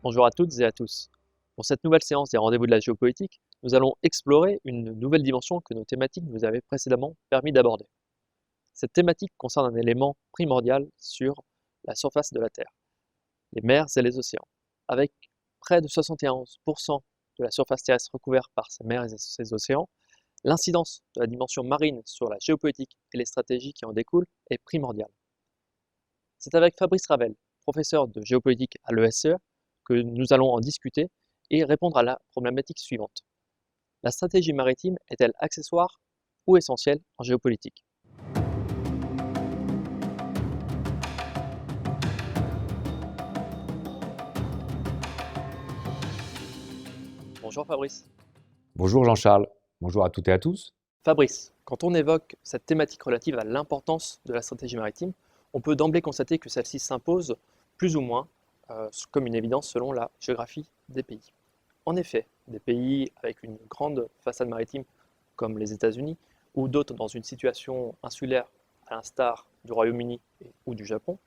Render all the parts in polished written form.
Bonjour à toutes et à tous. Pour cette nouvelle séance des rendez-vous de la géopolitique, nous allons explorer une nouvelle dimension que nos thématiques nous avaient précédemment permis d'aborder. Cette thématique concerne un élément primordial sur la surface de la Terre, les mers et les océans. Avec près de 71% de la surface terrestre recouverte par ces mers et ces océans, l'incidence de la dimension marine sur la géopolitique et les stratégies qui en découlent est primordiale. C'est avec Fabrice Ravel, professeur de géopolitique à l'ESCE, que nous allons en discuter et répondre à la problématique suivante. La stratégie maritime est-elle accessoire ou essentielle en géopolitique? Bonjour Fabrice. Bonjour Jean-Charles, bonjour à toutes et à tous. Fabrice, quand on évoque cette thématique relative à l'importance de la stratégie maritime, on peut d'emblée constater que celle-ci s'impose plus ou moins comme une évidence selon la géographie des pays. En effet, des pays avec une grande façade maritime comme les États-Unis ou d'autres dans une situation insulaire à l'instar du Royaume-Uni ou du Japon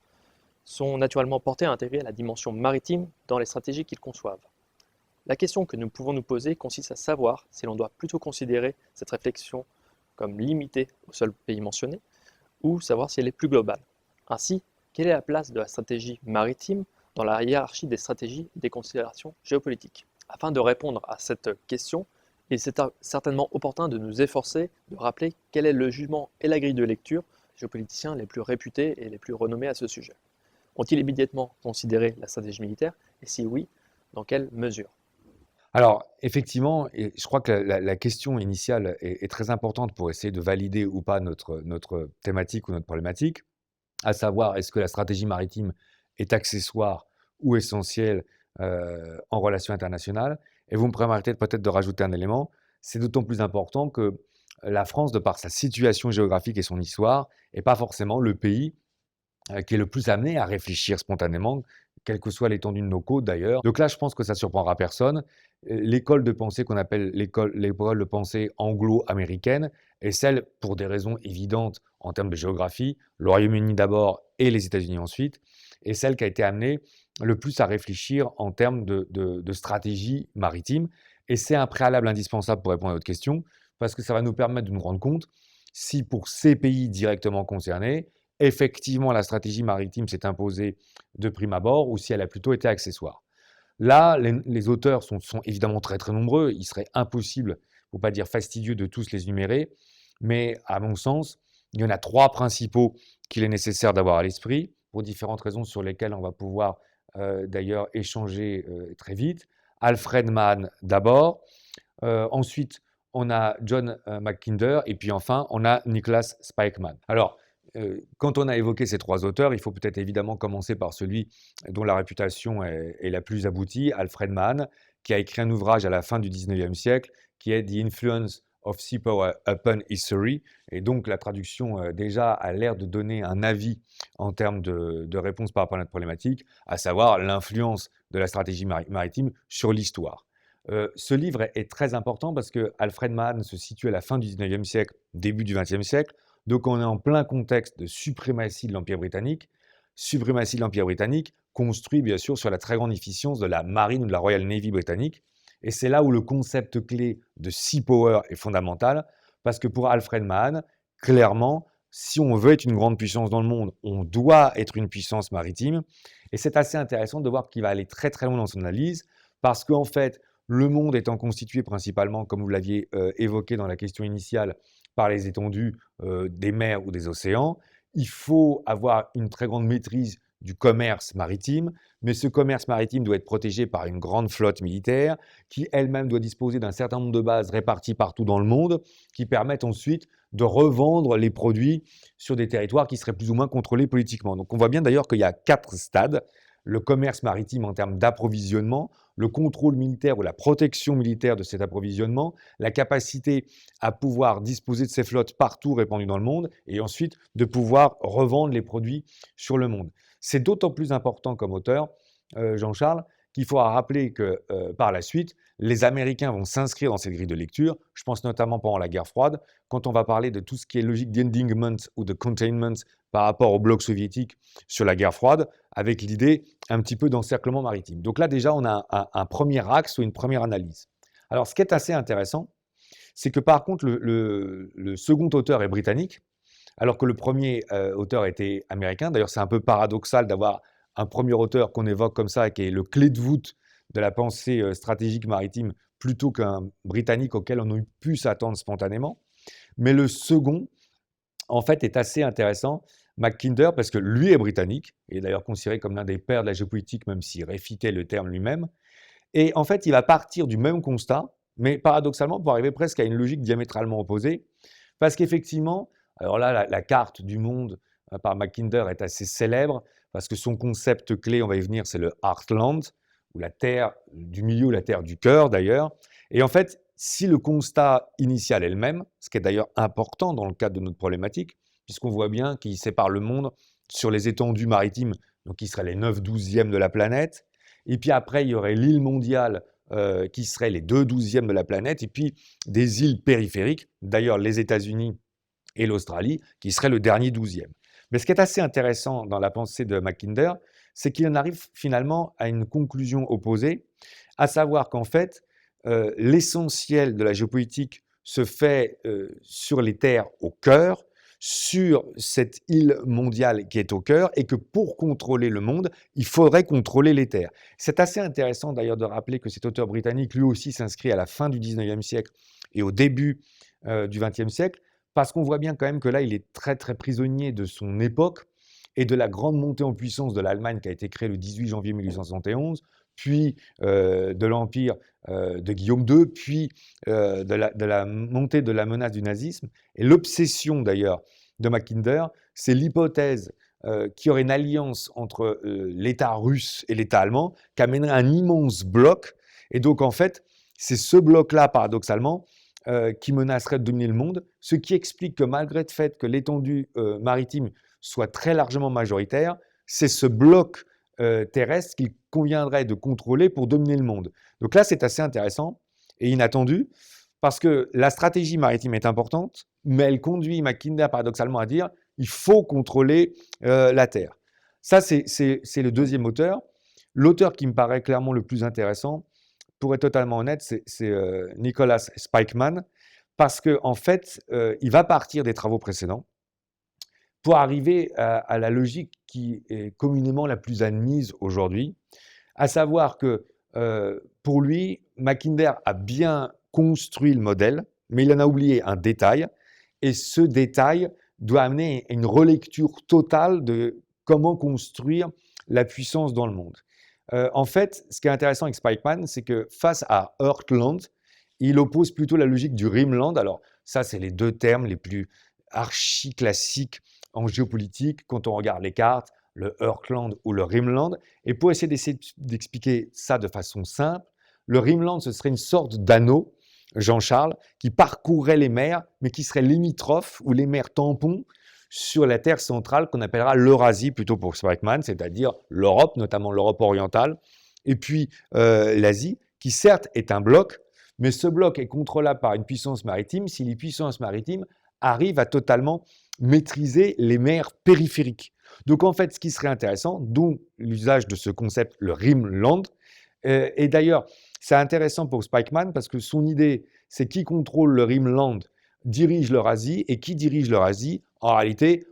sont naturellement portés à intégrer la dimension maritime dans les stratégies qu'ils conçoivent. La question que nous pouvons nous poser consiste à savoir si l'on doit plutôt considérer cette réflexion comme limitée au seul pays mentionné ou savoir si elle est plus globale. Ainsi, quelle est la place de la stratégie maritime dans la hiérarchie des stratégies et des considérations géopolitiques? Afin de répondre à cette question, il est certainement opportun de nous efforcer de rappeler quel est le jugement et la grille de lecture des géopoliticiens les plus réputés et les plus renommés à ce sujet. Ont-ils immédiatement considéré la stratégie militaire et si oui, dans quelle mesure? Alors effectivement, et je crois que la question initiale est très importante pour essayer de valider ou pas notre thématique ou notre problématique, à savoir est-ce que la stratégie maritime est accessoire ou essentielle en relations internationales. Et vous me permettez peut-être de rajouter un élément, c'est d'autant plus important que la France, de par sa situation géographique et son histoire, n'est pas forcément le pays qui est le plus amené à réfléchir spontanément, quelle que soit l'étendue de nos côtes d'ailleurs. Donc là, je pense que ça ne surprendra personne. L'école de pensée qu'on appelle l'école de pensée anglo-américaine est celle, pour des raisons évidentes en termes de géographie, le Royaume-Uni d'abord et les États-Unis ensuite, est celle qui a été amenée le plus à réfléchir en termes de stratégie maritime. Et c'est un préalable indispensable pour répondre à votre question, parce que ça va nous permettre de nous rendre compte si pour ces pays directement concernés, effectivement, la stratégie maritime s'est imposée de prime abord ou si elle a plutôt été accessoire. Là, les auteurs sont évidemment très très nombreux. Il serait impossible, pour ne pas dire fastidieux, de tous les énumérer. Mais à mon sens, il y en a trois principaux qu'il est nécessaire d'avoir à l'esprit pour différentes raisons sur lesquelles on va pouvoir d'ailleurs échanger très vite. Alfred Mann d'abord. Ensuite, on a John Mackinder et puis enfin, on a Nicholas Spykman. Alors, quand on a évoqué ces trois auteurs, il faut peut-être évidemment commencer par celui dont la réputation est la plus aboutie, Alfred Mann, qui a écrit un ouvrage à la fin du 19e siècle qui est The Influence of Sea Power Upon History. Et donc la traduction déjà a l'air de donner un avis en termes de réponse par rapport à notre problématique, à savoir l'influence de la stratégie maritime sur l'histoire. Ce livre est très important parce que Alfred Mann se situe à la fin du 19e siècle, début du 20e siècle. Donc on est en plein contexte de suprématie de l'Empire britannique. Suprématie de l'Empire britannique construit bien sûr sur la très grande efficience de la marine ou de la Royal Navy britannique. Et c'est là où le concept clé de sea power est fondamental parce que pour Alfred Mann, clairement, si on veut être une grande puissance dans le monde, on doit être une puissance maritime. Et c'est assez intéressant de voir qu'il va aller très très loin dans son analyse parce qu'en fait, le monde étant constitué principalement, comme vous l'aviez évoqué dans la question initiale, par les étendues des mers ou des océans, il faut avoir une très grande maîtrise du commerce maritime, mais ce commerce maritime doit être protégé par une grande flotte militaire qui elle-même doit disposer d'un certain nombre de bases réparties partout dans le monde qui permettent ensuite de revendre les produits sur des territoires qui seraient plus ou moins contrôlés politiquement. Donc on voit bien d'ailleurs qu'il y a 4 stades. Le commerce maritime en termes d'approvisionnement, le contrôle militaire ou la protection militaire de cet approvisionnement, la capacité à pouvoir disposer de ces flottes partout répandues dans le monde et ensuite de pouvoir revendre les produits sur le monde. C'est d'autant plus important comme auteur, Jean-Charles, qu'il faudra rappeler que par la suite, les Américains vont s'inscrire dans cette grille de lecture. Je pense notamment pendant la guerre froide, quand on va parler de tout ce qui est logique d'endingment ou de containment par rapport au bloc soviétique sur la guerre froide, avec l'idée un petit peu d'encerclement maritime. Donc là, déjà, on a un premier axe ou une première analyse. Alors, ce qui est assez intéressant, c'est que par contre, le second auteur est britannique, alors que le premier auteur était américain. D'ailleurs, c'est un peu paradoxal d'avoir un premier auteur qu'on évoque comme ça, qui est le clé de voûte de la pensée stratégique maritime, plutôt qu'un Britannique auquel on aurait pu s'attendre spontanément. Mais le second, en fait, est assez intéressant, Mackinder, parce que lui est britannique, et d'ailleurs considéré comme l'un des pères de la géopolitique, même s'il réfitait le terme lui-même. Et en fait, il va partir du même constat, mais paradoxalement, pour arriver presque à une logique diamétralement opposée, parce qu'effectivement, alors là, la carte du monde par Mackinder est assez célèbre, parce que son concept clé, on va y venir, c'est le Heartland, ou la terre du milieu, la terre du cœur d'ailleurs. Et en fait, si le constat initial est le même, ce qui est d'ailleurs important dans le cadre de notre problématique, puisqu'on voit bien qu'il sépare le monde sur les étendues maritimes, donc qui seraient les 9/12e de la planète, et puis après, il y aurait l'île mondiale qui serait les 2/12e de la planète, et puis des îles périphériques, d'ailleurs les États-Unis et l'Australie, qui seraient le dernier 12e. Mais ce qui est assez intéressant dans la pensée de Mackinder, c'est qu'il en arrive finalement à une conclusion opposée, à savoir qu'en fait, l'essentiel de la géopolitique se fait sur les terres au cœur, sur cette île mondiale qui est au cœur, et que pour contrôler le monde, il faudrait contrôler les terres. C'est assez intéressant d'ailleurs de rappeler que cet auteur britannique, lui aussi, s'inscrit à la fin du 19e siècle et au début du 20e siècle, parce qu'on voit bien quand même que là, il est très très prisonnier de son époque et de la grande montée en puissance de l'Allemagne qui a été créée le 18 janvier 1871, puis de l'Empire de Guillaume II, puis de la montée de la menace du nazisme. Et l'obsession d'ailleurs de Mackinder, c'est l'hypothèse qu'il y aurait une alliance entre l'État russe et l'État allemand qui amènerait un immense bloc. Et donc en fait, c'est ce bloc-là, paradoxalement, qui menacerait de dominer le monde, ce qui explique que malgré le fait que l'étendue maritime soit très largement majoritaire, c'est ce bloc terrestre qu'il conviendrait de contrôler pour dominer le monde. Donc là, c'est assez intéressant et inattendu, parce que la stratégie maritime est importante, mais elle conduit Mackinder paradoxalement à dire il faut contrôler la Terre. Ça, c'est le deuxième auteur. L'auteur qui me paraît clairement le plus intéressant, pour être totalement honnête, c'est Nicholas Spykman, parce qu'en fait, il va partir des travaux précédents pour arriver à la logique qui est communément la plus admise aujourd'hui, à savoir que pour lui, Mackinder a bien construit le modèle, mais il en a oublié un détail, et ce détail doit amener une relecture totale de comment construire la puissance dans le monde. En fait, ce qui est intéressant avec Spykman, c'est que face à Heartland, il oppose plutôt la logique du Rimland. Alors ça, c'est les deux termes les plus archi-classiques en géopolitique quand on regarde les cartes, le Heartland ou le Rimland. Et pour essayer d'expliquer ça de façon simple, le Rimland, ce serait une sorte d'anneau, Jean-Charles, qui parcourrait les mers, mais qui serait limitrophe ou les mers tampons sur la terre centrale qu'on appellera l'Eurasie plutôt pour Spykman, c'est-à-dire l'Europe, notamment l'Europe orientale, et puis l'Asie, qui certes est un bloc, mais ce bloc est contrôlable par une puissance maritime si les puissances maritimes arrivent à totalement maîtriser les mers périphériques. Donc en fait, ce qui serait intéressant, dont l'usage de ce concept, le Rimland, et d'ailleurs, c'est intéressant pour Spykman parce que son idée, c'est qui contrôle le Rimland dirige l'Eurasie, et qui dirige l'Eurasie, en réalité,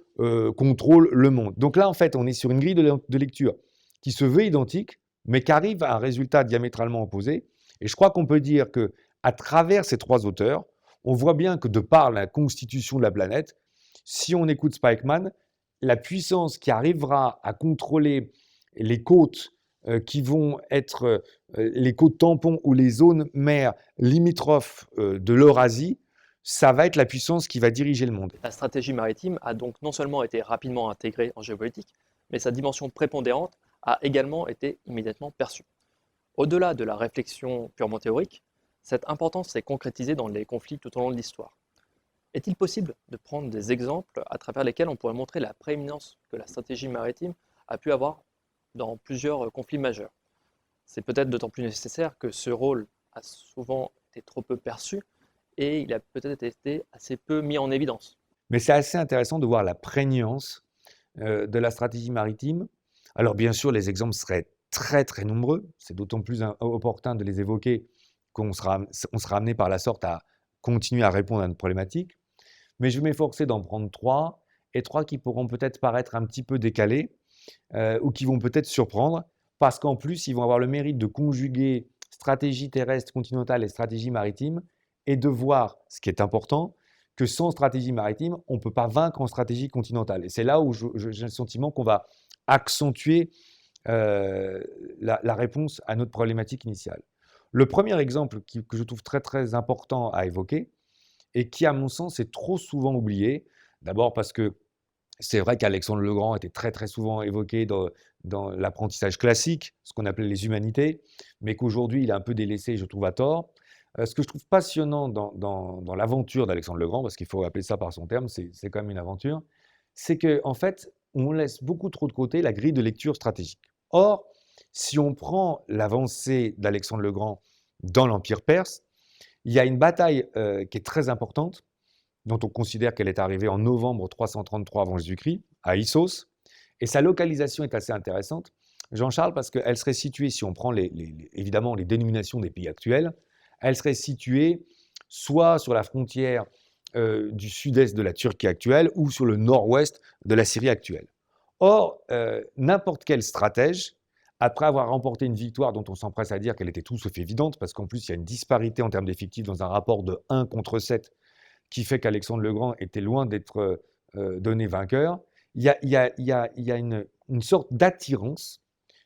contrôle le monde. Donc là, en fait, on est sur une grille de lecture qui se veut identique, mais qui arrive à un résultat diamétralement opposé. Et je crois qu'on peut dire qu'à travers ces trois auteurs, on voit bien que de par la constitution de la planète, si on écoute Spykman, la puissance qui arrivera à contrôler les côtes qui vont être les côtes tampons ou les zones mers limitrophes de l'Eurasie, ça va être la puissance qui va diriger le monde. La stratégie maritime a donc non seulement été rapidement intégrée en géopolitique, mais sa dimension prépondérante a également été immédiatement perçue. Au-delà de la réflexion purement théorique, cette importance s'est concrétisée dans les conflits tout au long de l'histoire. Est-il possible de prendre des exemples à travers lesquels on pourrait montrer la prééminence que la stratégie maritime a pu avoir dans plusieurs conflits majeurs? C'est peut-être d'autant plus nécessaire que ce rôle a souvent été trop peu perçu et il a peut-être été assez peu mis en évidence. Mais c'est assez intéressant de voir la prégnance de la stratégie maritime. Alors bien sûr, les exemples seraient très très nombreux. C'est d'autant plus opportun de les évoquer on sera amené par la sorte à continuer à répondre à notre problématique. Mais je vais m'efforcer d'en prendre trois, et trois qui pourront peut-être paraître un petit peu décalés ou qui vont peut-être surprendre, parce qu'en plus, ils vont avoir le mérite de conjuguer stratégie terrestre continentale et stratégie maritime, et de voir, ce qui est important, que sans stratégie maritime, on ne peut pas vaincre en stratégie continentale. Et c'est là où j'ai le sentiment qu'on va accentuer la réponse à notre problématique initiale. Le premier exemple que je trouve très très important à évoquer, et qui, à mon sens, est trop souvent oublié, d'abord parce que c'est vrai qu'Alexandre le Grand était très très souvent évoqué dans l'apprentissage classique, ce qu'on appelait les humanités, mais qu'aujourd'hui il est un peu délaissé, je trouve à tort. Ce que je trouve passionnant dans l'aventure d'Alexandre le Grand, parce qu'il faut appeler ça par son terme, c'est quand même une aventure, c'est qu'en fait, on laisse beaucoup trop de côté la grille de lecture stratégique. Or, si on prend l'avancée d'Alexandre le Grand dans l'Empire perse, il y a une bataille qui est très importante, dont on considère qu'elle est arrivée en novembre 333 avant Jésus-Christ, à Issos. Et sa localisation est assez intéressante, Jean-Charles, parce qu'elle serait située, si on prend évidemment les dénominations des pays actuels, elle serait située soit sur la frontière du sud-est de la Turquie actuelle ou sur le nord-ouest de la Syrie actuelle. Or, n'importe quel stratège, après avoir remporté une victoire dont on s'empresse à dire qu'elle était tout sauf évidente, parce qu'en plus il y a une disparité en termes d'effectifs dans un rapport de 1 contre 7, qui fait qu'Alexandre le Grand était loin d'être donné vainqueur, il y a une sorte d'attirance,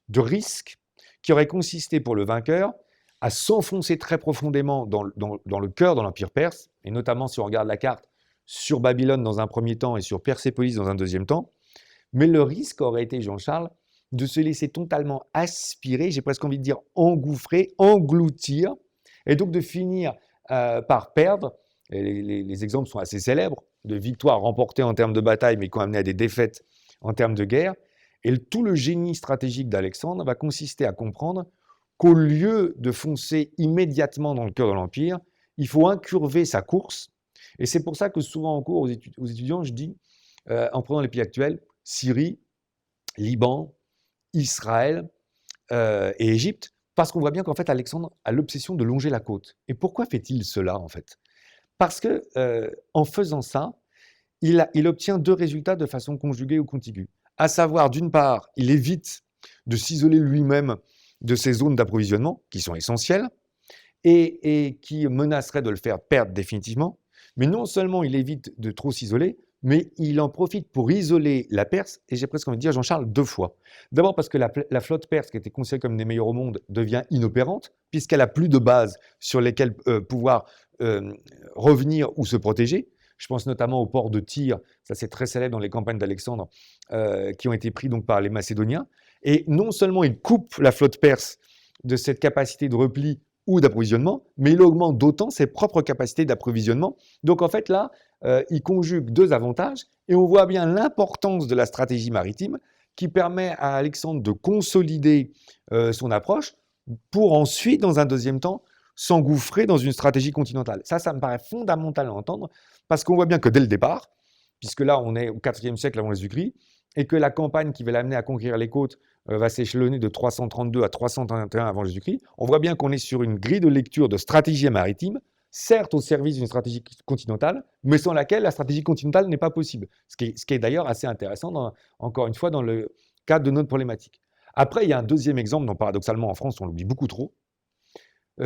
de risque, qui aurait consisté pour le vainqueur à s'enfoncer très profondément dans le cœur de l'Empire perse, et notamment si on regarde la carte, sur Babylone dans un premier temps et sur Persépolis dans un deuxième temps. Mais le risque aurait été, Jean-Charles, de se laisser totalement aspirer, j'ai presque envie de dire engouffrer, engloutir, et donc de finir par perdre. Et les exemples sont assez célèbres, de victoires remportées en termes de bataille, mais qui ont amené à des défaites en termes de guerre. Et tout le génie stratégique d'Alexandre va consister à comprendre qu'au lieu de foncer immédiatement dans le cœur de l'Empire, il faut incurver sa course. Et c'est pour ça que souvent en cours aux étudiants, je dis, en prenant les pays actuels, Syrie, Liban, Israël et Égypte, parce qu'on voit bien qu'en fait Alexandre a l'obsession de longer la côte. Et pourquoi fait-il cela en fait? Parce que en faisant ça, il obtient deux résultats de façon conjuguée ou contiguë. À savoir, d'une part, il évite de s'isoler lui-même de ces zones d'approvisionnement qui sont essentielles et qui menaceraient de le faire perdre définitivement. Mais non seulement il évite de trop s'isoler, mais il en profite pour isoler la Perse, et j'ai presque envie de dire, Jean-Charles, deux fois. D'abord parce que la flotte perse, qui était considérée comme une des meilleures au monde, devient inopérante, puisqu'elle n'a plus de bases sur lesquelles pouvoir revenir ou se protéger. Je pense notamment au port de Tyr, ça c'est très célèbre dans les campagnes d'Alexandre, qui ont été pris donc par les Macédoniens. Et non seulement il coupe la flotte perse de cette capacité de repli ou d'approvisionnement, mais il augmente d'autant ses propres capacités d'approvisionnement. Donc en fait là, il conjugue deux avantages, et on voit bien l'importance de la stratégie maritime qui permet à Alexandre de consolider son approche pour ensuite, dans un deuxième temps, s'engouffrer dans une stratégie continentale. Ça me paraît fondamental à entendre, parce qu'on voit bien que dès le départ, puisque là on est au IVe siècle avant Jésus-Christ, et que la campagne qui va l'amener à conquérir les côtes va s'échelonner de 332 à 331 avant Jésus-Christ, on voit bien qu'on est sur une grille de lecture de stratégie maritime, certes au service d'une stratégie continentale, mais sans laquelle la stratégie continentale n'est pas possible. Ce qui est d'ailleurs assez intéressant, encore une fois, dans le cadre de notre problématique. Après, il y a un deuxième exemple dont paradoxalement en France on l'oublie beaucoup trop,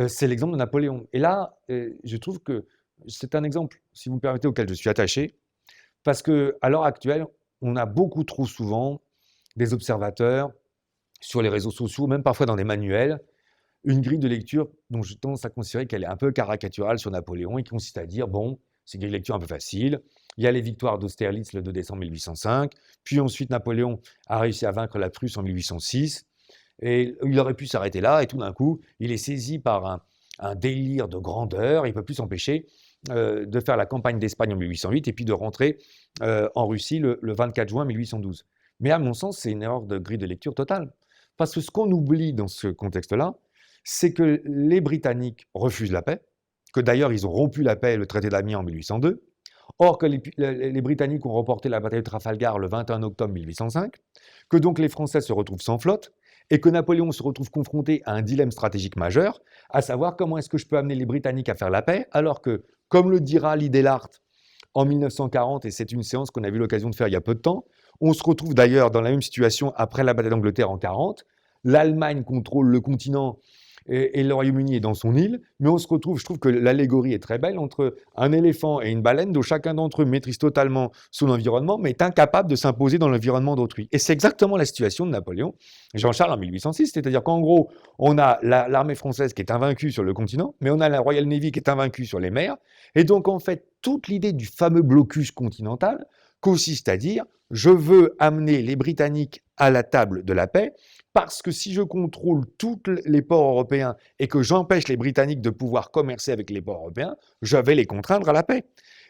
c'est l'exemple de Napoléon. Et là, je trouve que c'est un exemple, si vous me permettez, auquel je suis attaché, parce qu'à l'heure actuelle, on a beaucoup trop souvent des observateurs sur les réseaux sociaux, même parfois dans des manuels, une grille de lecture dont je tendance à considérer qu'elle est un peu caricaturale sur Napoléon et qui consiste à dire, bon, c'est une grille de lecture un peu facile, il y a les victoires d'Austerlitz le 2 décembre 1805, puis ensuite Napoléon a réussi à vaincre la Prusse en 1806, et il aurait pu s'arrêter là, et tout d'un coup, il est saisi par un délire de grandeur, il ne peut plus s'empêcher de faire la campagne d'Espagne en 1808 et puis de rentrer en Russie le 24 juin 1812. Mais à mon sens, c'est une erreur de grille de lecture totale. Parce que ce qu'on oublie dans ce contexte-là, c'est que les Britanniques refusent la paix, que d'ailleurs ils ont rompu la paix, le traité d'Amiens en 1802. Or, que les Britanniques ont remporté la bataille de Trafalgar le 21 octobre 1805, que donc les Français se retrouvent sans flotte, et que Napoléon se retrouve confronté à un dilemme stratégique majeur, à savoir comment est-ce que je peux amener les Britanniques à faire la paix, alors que, comme le dira Lee Dellart en 1940, et c'est une séance qu'on a eu l'occasion de faire il y a peu de temps, on se retrouve d'ailleurs dans la même situation après la bataille d'Angleterre en 40. L'Allemagne contrôle le continent et le Royaume-Uni est dans son île, mais on se retrouve, je trouve que l'allégorie est très belle, entre un éléphant et une baleine, dont chacun d'entre eux maîtrise totalement son environnement, mais est incapable de s'imposer dans l'environnement d'autrui. Et c'est exactement la situation de Napoléon, Jean-Charles en 1806, c'est-à-dire qu'en gros, on a l'armée française qui est invaincue sur le continent, mais on a la Royal Navy qui est invaincue sur les mers, et donc en fait, toute l'idée du fameux blocus continental consiste à dire, je veux amener les Britanniques à la table de la paix, parce que si je contrôle tous les ports européens et que j'empêche les Britanniques de pouvoir commercer avec les ports européens, je vais les contraindre à la paix.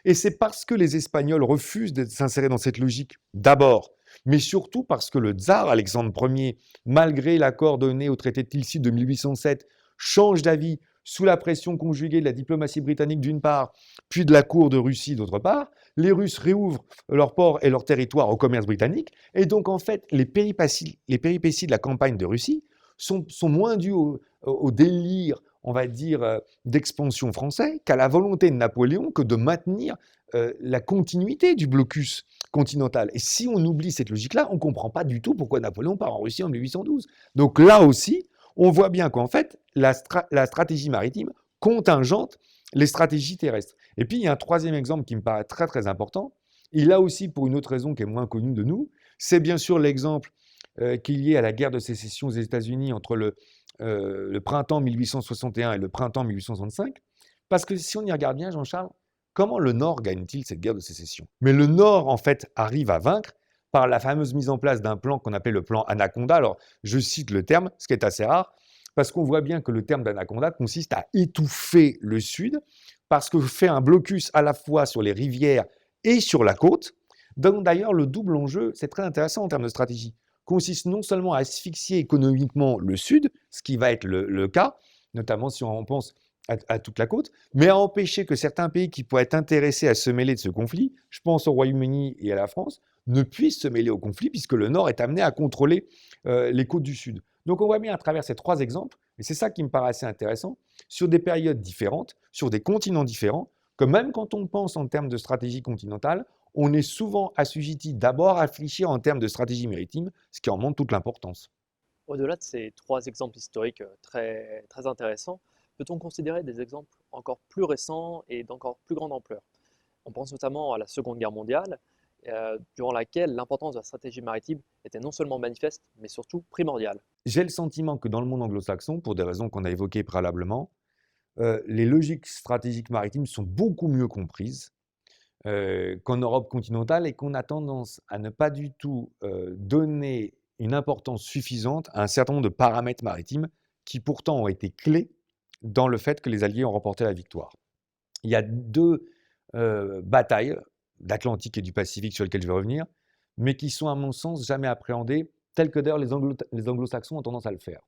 Et c'est parce que les Espagnols refusent de s'insérer dans cette logique, d'abord, mais surtout parce que le tsar Alexandre Ier, malgré l'accord donné au traité de Tilsit de 1807, change d'avis sous la pression conjuguée de la diplomatie britannique d'une part, puis de la cour de Russie d'autre part. Les Russes réouvrent leurs ports et leurs territoires au commerce britannique. Et donc, en fait, les péripéties de la campagne de Russie sont moins dues au délire, on va dire, d'expansion français qu'à la volonté de Napoléon que de maintenir la continuité du blocus continental. Et si on oublie cette logique-là, on ne comprend pas du tout pourquoi Napoléon part en Russie en 1812. Donc là aussi, on voit bien qu'en fait, la stratégie maritime contingente les stratégies terrestres. Et puis, il y a un troisième exemple qui me paraît très, très important. Et là aussi, pour une autre raison qui est moins connue de nous, c'est bien sûr l'exemple qui est lié à la guerre de sécession aux États-Unis entre le printemps 1861 et le printemps 1865. Parce que si on y regarde bien, Jean-Charles, comment le Nord gagne-t-il cette guerre de sécession? Mais le Nord, en fait, arrive à vaincre par la fameuse mise en place d'un plan qu'on appelle le plan Anaconda. Alors, je cite le terme, ce qui est assez rare, parce qu'on voit bien que le terme d'Anaconda consiste à étouffer le Sud, parce que fait un blocus à la fois sur les rivières et sur la côte. Donc d'ailleurs, le double enjeu, c'est très intéressant en termes de stratégie, consiste non seulement à asphyxier économiquement le Sud, ce qui va être le cas, notamment si on pense à toute la côte, mais à empêcher que certains pays qui pourraient être intéressés à se mêler de ce conflit, je pense au Royaume-Uni et à la France, ne puissent se mêler au conflit puisque le Nord est amené à contrôler les côtes du Sud. Donc on voit bien à travers ces trois exemples, et c'est ça qui me paraît assez intéressant, sur des périodes différentes, sur des continents différents, que même quand on pense en termes de stratégie continentale, on est souvent assujetti d'abord à réfléchir en termes de stratégie maritime, ce qui en montre toute l'importance. Au-delà de ces trois exemples historiques très, très intéressants, peut-on considérer des exemples encore plus récents et d'encore plus grande ampleur? On pense notamment à la Seconde Guerre mondiale, durant laquelle l'importance de la stratégie maritime était non seulement manifeste, mais surtout primordiale. J'ai le sentiment que dans le monde anglo-saxon, pour des raisons qu'on a évoquées préalablement, les logiques stratégiques maritimes sont beaucoup mieux comprises qu'en Europe continentale et qu'on a tendance à ne pas du tout donner une importance suffisante à un certain nombre de paramètres maritimes qui pourtant ont été clés dans le fait que les Alliés ont remporté la victoire. Il y a deux batailles d'Atlantique et du Pacifique sur lesquelles je vais revenir, mais qui sont à mon sens jamais appréhendées, telles que d'ailleurs les anglo-saxons ont tendance à le faire.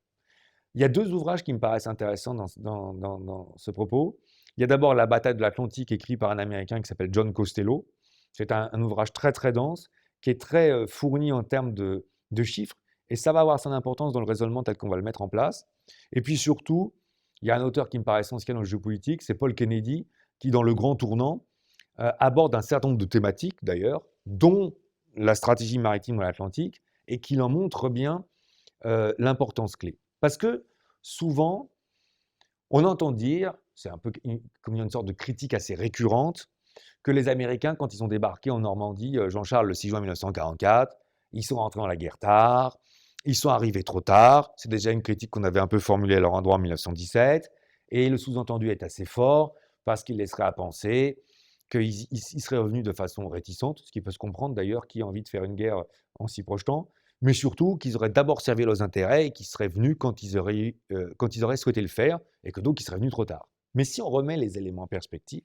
Il y a deux ouvrages qui me paraissent intéressants dans ce propos. Il y a d'abord La bataille de l'Atlantique, écrit par un Américain qui s'appelle John Costello. C'est un ouvrage très très dense, qui est très fourni en termes de chiffres, et ça va avoir son importance dans le raisonnement tel qu'on va le mettre en place. Et puis surtout, il y a un auteur qui me paraît essentiel dans le géopolitique, c'est Paul Kennedy, qui dans Le Grand Tournant aborde un certain nombre de thématiques d'ailleurs, dont la stratégie maritime dans l'Atlantique, et qui en montre bien l'importance clé. Parce que souvent, on entend dire, c'est un peu comme une sorte de critique assez récurrente, que les Américains, quand ils ont débarqué en Normandie, Jean-Charles, le 6 juin 1944, ils sont rentrés dans la guerre tard, ils sont arrivés trop tard. C'est déjà une critique qu'on avait un peu formulée à leur endroit en 1917. Et le sous-entendu est assez fort parce qu'il laisserait à penser qu'ils seraient revenus de façon réticente, ce qui peut se comprendre d'ailleurs, qui a envie de faire une guerre en s'y projetant, mais surtout qu'ils auraient d'abord servi leurs intérêts et qu'ils seraient venus quand ils auraient souhaité le faire, et que donc ils seraient venus trop tard. Mais si on remet les éléments en perspective,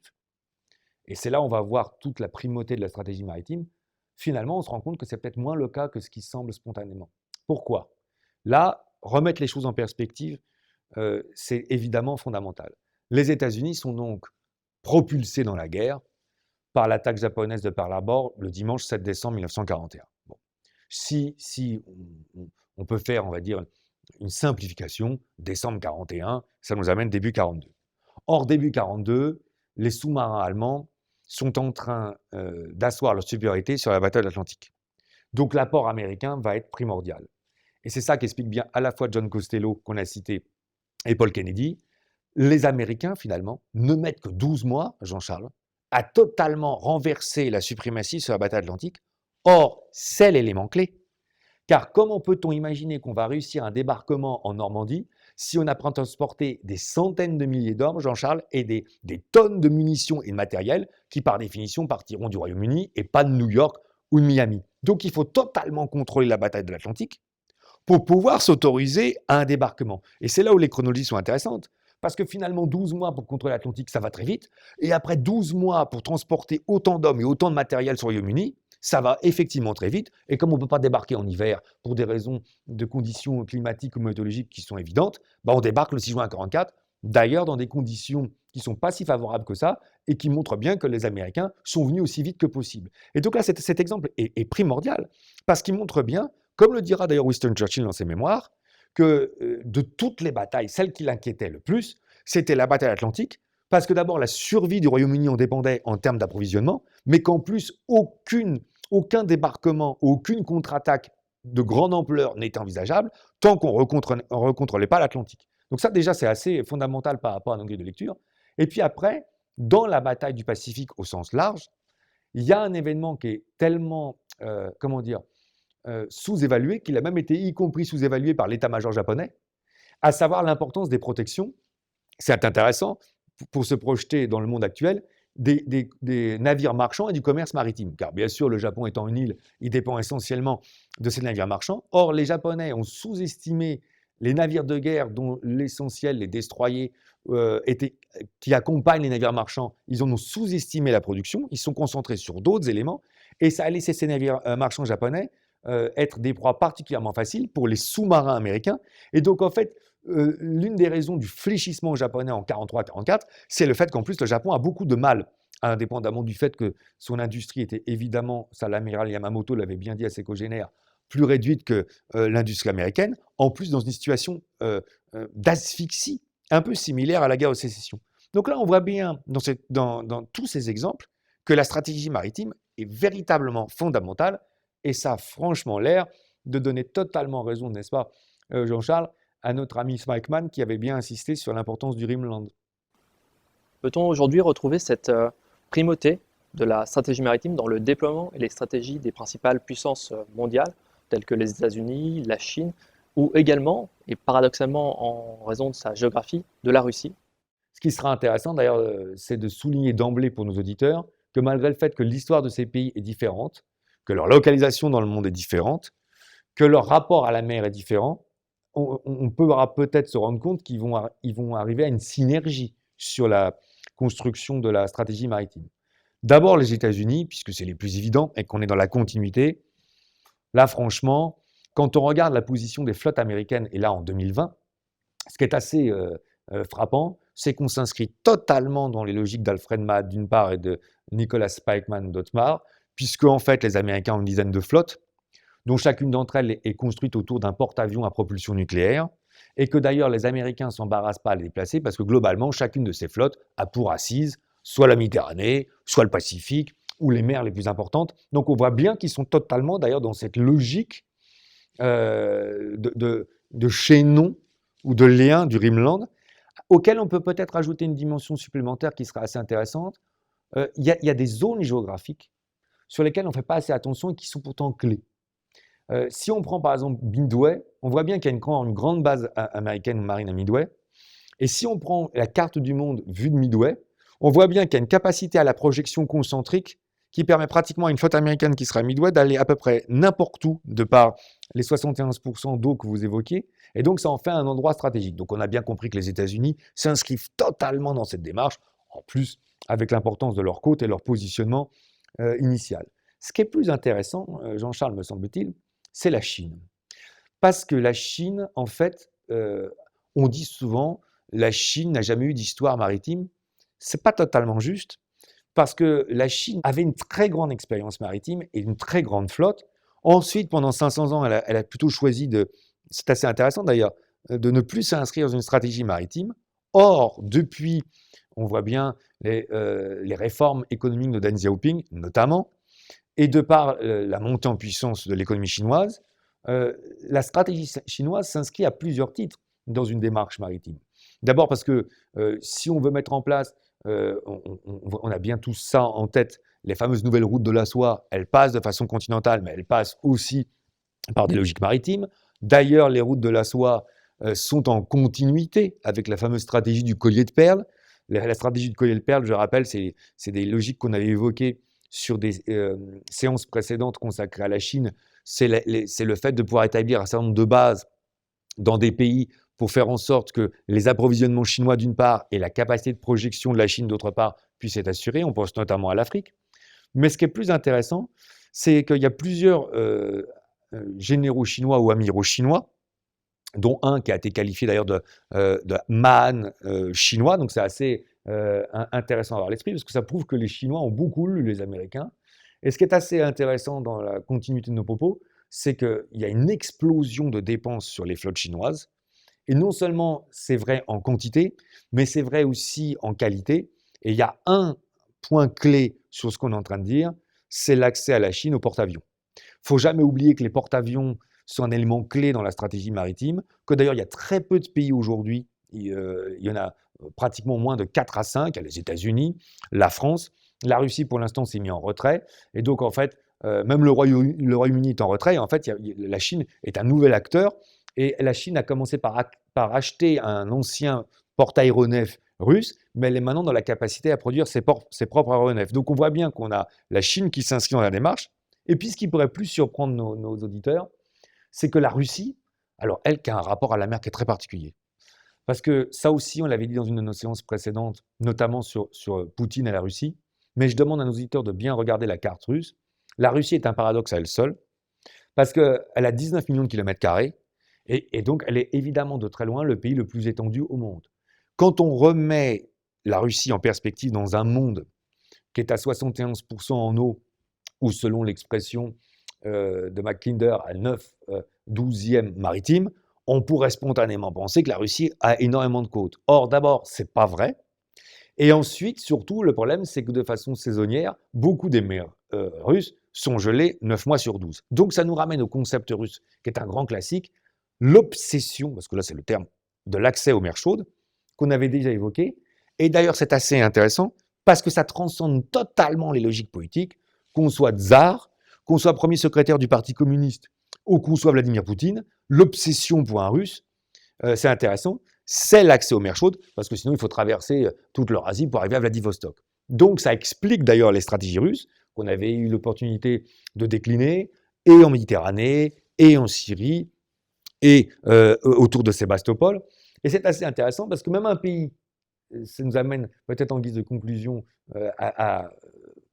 et c'est là où on va voir toute la primauté de la stratégie maritime, finalement on se rend compte que c'est peut-être moins le cas que ce qui semble spontanément. Pourquoi? Là, remettre les choses en perspective, c'est évidemment fondamental. Les États-Unis sont donc propulsés dans la guerre par l'attaque japonaise de Pearl Harbor le dimanche 7 décembre 1941. Bon. Si on peut faire, on va dire, une simplification, décembre 41, ça nous amène début 42. Or, début 42, les sous-marins allemands sont en train d'asseoir leur supériorité sur la bataille de l'Atlantique. Donc, l'apport américain va être primordial. Et c'est ça qu'explique bien à la fois John Costello, qu'on a cité, et Paul Kennedy. Les Américains, finalement, ne mettent que 12 mois, Jean-Charles, à totalement renverser la suprématie sur la bataille atlantique. Or, c'est l'élément clé. Car comment peut-on imaginer qu'on va réussir un débarquement en Normandie si on apprend à transporter des centaines de milliers d'hommes, Jean-Charles, et des tonnes de munitions et de matériel qui, par définition, partiront du Royaume-Uni et pas de New York ou de Miami. Donc, il faut totalement contrôler la bataille de l'Atlantique pour pouvoir s'autoriser à un débarquement. Et c'est là où les chronologies sont intéressantes. Parce que finalement, 12 mois pour contrôler l'Atlantique, ça va très vite. Et après 12 mois pour transporter autant d'hommes et autant de matériel sur le Royaume-Uni, ça va effectivement très vite. Et comme on ne peut pas débarquer en hiver pour des raisons de conditions climatiques ou météorologiques qui sont évidentes, on débarque le 6 juin 1944, d'ailleurs dans des conditions qui ne sont pas si favorables que ça et qui montrent bien que les Américains sont venus aussi vite que possible. Et donc là, cet exemple est primordial parce qu'il montre bien, comme le dira d'ailleurs Winston Churchill dans ses mémoires, que de toutes les batailles, celle qui l'inquiétait le plus, c'était la bataille atlantique, parce que d'abord la survie du Royaume-Uni en dépendait en termes d'approvisionnement, mais qu'en plus aucun débarquement, aucune contre-attaque de grande ampleur n'était envisageable tant qu'on ne recontrôlait pas l'Atlantique. Donc ça déjà c'est assez fondamental par rapport à nos grilles de lecture. Et puis après, dans la bataille du Pacifique au sens large, il y a un événement qui est tellement, sous-évalué, qu'il a même été y compris sous-évalué par l'état-major japonais, à savoir l'importance des protections. C'est intéressant pour se projeter dans le monde actuel, des navires marchands et du commerce maritime. Car bien sûr, le Japon étant une île, il dépend essentiellement de ces navires marchands. Or, les Japonais ont sous-estimé les navires de guerre dont l'essentiel, les destroyers, qui accompagnent les navires marchands, ils en ont sous-estimé la production, ils sont concentrés sur d'autres éléments, et ça a laissé ces navires marchands japonais être des proies particulièrement faciles pour les sous-marins américains. Et donc, en fait, l'une des raisons du fléchissement japonais en 1943-1944, c'est le fait qu'en plus, le Japon a beaucoup de mal, indépendamment du fait que son industrie était évidemment, ça l'amiral Yamamoto l'avait bien dit à ses congénères, plus réduite que l'industrie américaine, en plus dans une situation d'asphyxie un peu similaire à la guerre de sécession. Donc là, on voit bien dans tous ces exemples que la stratégie maritime est véritablement fondamentale et ça a franchement l'air de donner totalement raison, n'est-ce pas, Jean-Charles, à notre ami Spikeman qui avait bien insisté sur l'importance du Rimland. Peut-on aujourd'hui retrouver cette primauté de la stratégie maritime dans le déploiement et les stratégies des principales puissances mondiales, telles que les États-Unis, la Chine, ou également, et paradoxalement en raison de sa géographie, de la Russie? Ce qui sera intéressant d'ailleurs, c'est de souligner d'emblée pour nos auditeurs que malgré le fait que l'histoire de ces pays est différente, que leur localisation dans le monde est différente, que leur rapport à la mer est différent, on pourra peut-être se rendre compte qu'ils vont arriver à une synergie sur la construction de la stratégie maritime. D'abord les États-Unis, puisque c'est les plus évidents et qu'on est dans la continuité. Là, franchement, quand on regarde la position des flottes américaines, et là en 2020, ce qui est assez frappant, c'est qu'on s'inscrit totalement dans les logiques d'Alfred Meade d'une part et de Nicholas Spikeman d'autre part, puisque en fait les Américains ont une dizaine de flottes, dont chacune d'entre elles est construite autour d'un porte-avions à propulsion nucléaire, et que d'ailleurs les Américains ne s'embarrassent pas à les déplacer, parce que globalement, chacune de ces flottes a pour assise soit la Méditerranée, soit le Pacifique, ou les mers les plus importantes. Donc on voit bien qu'ils sont totalement d'ailleurs dans cette logique de chaînon ou de lien du Rimland, auquel on peut peut-être ajouter une dimension supplémentaire qui sera assez intéressante. Il y a des zones géographiques sur lesquelles on ne fait pas assez attention et qui sont pourtant clés. Si on prend par exemple Midway, on voit bien qu'il y a une grande base américaine marine à Midway. Et si on prend la carte du monde vue de Midway, on voit bien qu'il y a une capacité à la projection concentrique qui permet pratiquement à une flotte américaine qui sera à Midway d'aller à peu près n'importe où de par les 71% d'eau que vous évoquez. Et donc, ça en fait un endroit stratégique. Donc, on a bien compris que les États-Unis s'inscrivent totalement dans cette démarche, en plus avec l'importance de leur côte et leur positionnement initial. Ce qui est plus intéressant, Jean-Charles, me semble-t-il, c'est la Chine. Parce que la Chine, en fait, on dit souvent, la Chine n'a jamais eu d'histoire maritime. C'est pas totalement juste, parce que la Chine avait une très grande expérience maritime et une très grande flotte. Ensuite, pendant 500 ans, elle a plutôt choisi c'est assez intéressant d'ailleurs, de ne plus s'inscrire dans une stratégie maritime. Or, depuis, on voit bien les réformes économiques de Deng Xiaoping, notamment, et de par la montée en puissance de l'économie chinoise, la stratégie chinoise s'inscrit à plusieurs titres dans une démarche maritime. D'abord parce que si on veut mettre en place, on a bien tous ça en tête, les fameuses nouvelles routes de la soie, elles passent de façon continentale, mais elles passent aussi par des logiques maritimes. D'ailleurs, les routes de la soie sont en continuité avec la fameuse stratégie du collier de perles. La stratégie du collier de perles, je rappelle, c'est des logiques qu'on avait évoquées sur des séances précédentes consacrées à la Chine. C'est le fait de pouvoir établir un certain nombre de bases dans des pays pour faire en sorte que les approvisionnements chinois d'une part et la capacité de projection de la Chine d'autre part puissent être assurés. On pense notamment à l'Afrique. Mais ce qui est plus intéressant, c'est qu'il y a plusieurs généraux chinois ou amiraux chinois, dont un qui a été qualifié d'ailleurs de Mahan chinois. Donc c'est assez intéressant à avoir à l'esprit, parce que ça prouve que les Chinois ont beaucoup lu les Américains. Et ce qui est assez intéressant dans la continuité de nos propos, c'est qu'il y a une explosion de dépenses sur les flottes chinoises. Et non seulement c'est vrai en quantité, mais c'est vrai aussi en qualité. Et il y a un point clé sur ce qu'on est en train de dire, c'est l'accès à la Chine aux porte-avions. Il ne faut jamais oublier que les porte-avions sont un élément clé dans la stratégie maritime, que d'ailleurs il y a très peu de pays aujourd'hui, il y en a pratiquement moins de 4 à 5, il y a les États-Unis, la France, la Russie pour l'instant s'est mis en retrait, et donc en fait, même le Royaume-Uni est en retrait, et en fait la Chine est un nouvel acteur, et la Chine a commencé par acheter un ancien porte-aéronefs russe, mais elle est maintenant dans la capacité à produire ses propres aéronefs. Donc on voit bien qu'on a la Chine qui s'inscrit dans la démarche, et puis ce qui pourrait plus surprendre nos auditeurs, c'est que la Russie, alors elle qui a un rapport à la mer qui est très particulier, parce que ça aussi, on l'avait dit dans une de nos séances précédentes, notamment sur Poutine et la Russie, mais je demande à nos auditeurs de bien regarder la carte russe. La Russie est un paradoxe à elle seule, parce qu'elle a 19 millions de kilomètres carrés, et donc elle est évidemment de très loin le pays le plus étendu au monde. Quand on remet la Russie en perspective dans un monde qui est à 71% en eau, ou selon l'expression de Mackinder, à 9/12e maritime, on pourrait spontanément penser que la Russie a énormément de côtes. Or, d'abord, ce n'est pas vrai. Et ensuite, surtout, le problème, c'est que de façon saisonnière, beaucoup des mers russes sont gelées 9 mois sur 12. Donc, ça nous ramène au concept russe, qui est un grand classique, l'obsession, parce que là, c'est le terme, de l'accès aux mers chaudes, qu'on avait déjà évoqué. Et d'ailleurs, c'est assez intéressant, parce que ça transcende totalement les logiques politiques, qu'on soit tsar, qu'on soit premier secrétaire du Parti communiste, ou qu'on soit Vladimir Poutine, l'obsession pour un Russe, c'est intéressant, c'est l'accès aux mers chaudes, parce que sinon il faut traverser toute l'Eurasie pour arriver à Vladivostok. Donc ça explique d'ailleurs les stratégies russes qu'on avait eu l'opportunité de décliner, et en Méditerranée, et en Syrie, et autour de Sébastopol. Et c'est assez intéressant parce que même un pays, ça nous amène peut-être en guise de conclusion à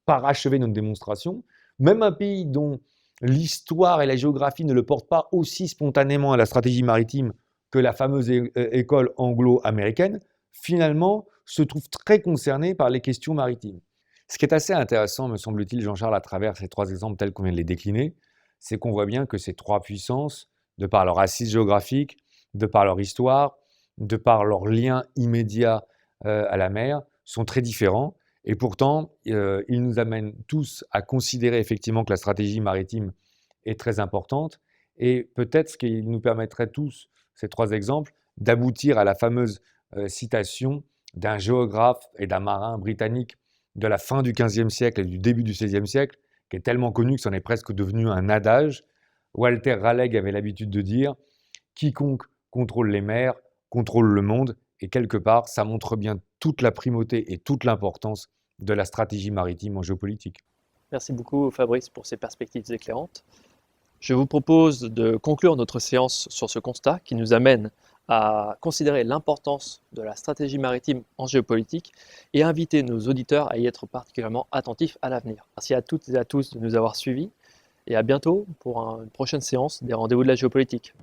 parachever notre démonstration, même un pays dont l'histoire et la géographie ne le portent pas aussi spontanément à la stratégie maritime que la fameuse école anglo-américaine, finalement se trouve très concerné par les questions maritimes. Ce qui est assez intéressant, me semble-t-il, Jean-Charles, à travers ces trois exemples tels qu'on vient de les décliner, c'est qu'on voit bien que ces trois puissances, de par leur assise géographique, de par leur histoire, de par leur lien immédiat à la mer, sont très différents. Et pourtant, ils nous amènent tous à considérer effectivement que la stratégie maritime est très importante. Et peut-être ce qui nous permettrait tous, ces trois exemples, d'aboutir à la fameuse citation d'un géographe et d'un marin britannique de la fin du XVe siècle et du début du XVIe siècle, qui est tellement connu que c'en est presque devenu un adage. Walter Raleigh avait l'habitude de dire « Quiconque contrôle les mers contrôle le monde ». Et quelque part, ça montre bien toute la primauté et toute l'importance de la stratégie maritime en géopolitique. Merci beaucoup Fabrice pour ces perspectives éclairantes. Je vous propose de conclure notre séance sur ce constat qui nous amène à considérer l'importance de la stratégie maritime en géopolitique et inviter nos auditeurs à y être particulièrement attentifs à l'avenir. Merci à toutes et à tous de nous avoir suivis et à bientôt pour une prochaine séance des rendez-vous de la géopolitique.